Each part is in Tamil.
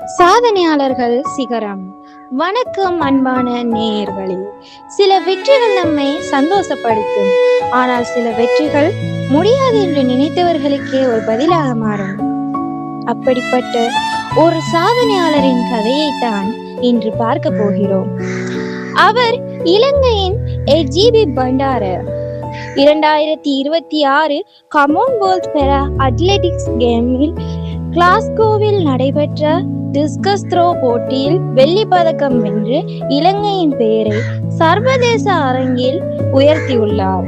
சாதனையாளர்கள் சிகரம். வணக்கம் அன்பான நேயர்களே. சில வெற்றிகள் நம்மை சந்தோஷப்படுத்தும், ஆனால் சில வெற்றிகள் முடியாது என்று நினைத்தவர்களுக்கே ஒரு பதிலாக மாறும். அப்படிப்பட்ட ஒரு சாதனையாளரின் கதையைத்தான் இன்று பார்க்க போகிறோம். அவர் இலங்கையின் ஜிபி பண்டார. 2026 காமன்வெல்த் பேரா அத்லெட்டிக்ஸ் கேமில் கிளாஸ்கோவில் நடைபெற்ற டிஸ்கஸ் த்ரோ போட்டியில் வெள்ளி பதக்கம் வென்று இலங்கையின் பெயரை சர்வதேச அரங்கில் உயர்த்தியுள்ளார்.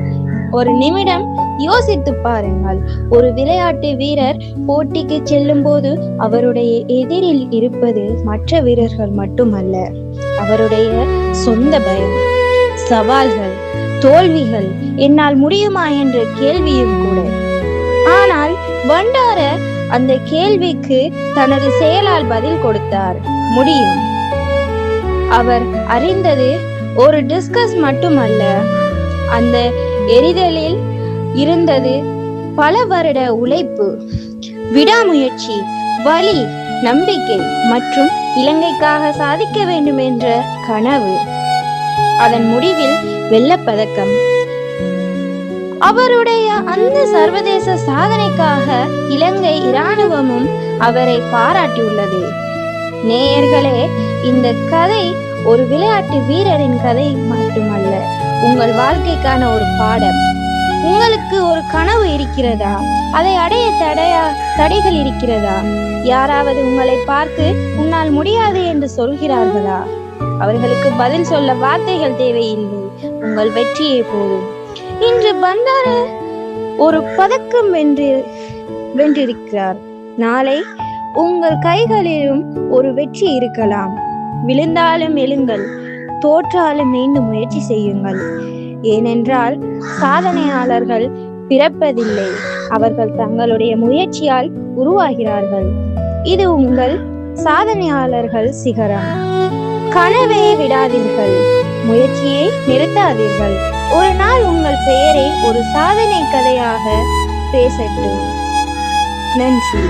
ஒரு நிமிடம் யோசித்து பாருங்கள். ஒரு விளையாட்டு வீரர் போட்டிக்கு செல்லும் போது அவருடைய எதிரில் இருப்பது மற்ற வீரர்கள் மட்டுமல்ல, அவருடைய சொந்த பயம், சவால்கள், தோல்விகள், என்னால் முடியுமா என்ற கேள்வியும் கூட. ஆனால் பண்டார அந்த கேள்விக்கு தனது செயலால் பதில் கொடுத்தார். முடியும். அவர் அறிந்தது ஒரு டிஸ்கஸ் மட்டுமல்ல, அந்த எரிதலில் இருந்தது பல வருட உழைப்பு, விடாமுயற்சி, வலி, நம்பிக்கை மற்றும் இலங்கைக்காக சாதிக்க வேண்டும் என்ற கனவு. அதன் முடிவில் வெள்ளப்பதக்கம். அவருடைய அந்த சர்வதேச சாதனைக்காக இலங்கை இராணுவமும் அவரை பாராட்டியுள்ளது. நேயர்களே, இந்த கதை ஒரு விளையாட்டு வீரரின் கதை மட்டுமல்ல, உங்கள் வாழ்க்கைக்கான ஒரு பாடம். உங்களுக்கு ஒரு கனவு இருக்கிறதா? அதை அடைய தடைகள் இருக்கிறதா? யாராவது உங்களை பார்த்து உன்னால் முடியாது என்று சொல்கிறார்களா? அவர்களுக்கு பதில் சொல்ல வார்த்தைகள் தேவையில்லை, உங்கள் வெற்றியே போதும். இன்று பண்டார ஒரு பதக்கம் வென்றிருக்கிறார். நாளை உங்கள் கைகளிலும் ஒரு வெற்றி இருக்கலாம். விழுந்தாலும் எழுங்கள், தோற்றாலும் மீண்டும் முயற்சி செய்யுங்கள். ஏனென்றால் சாதனையாளர்கள் பிறப்பதில்லை, அவர்கள் தங்களுடைய முயற்சியால் உருவாகிறார்கள். இது உங்கள் சாதனையாளர்கள் சிகரம். கனவை விடாதீர்கள், முயற்சியை நிறுத்தாதீர்கள். ஒரு நாள் உங்கள் பெயரை ஒரு சாதனை கதையாக பேசட்டும். நன்றி.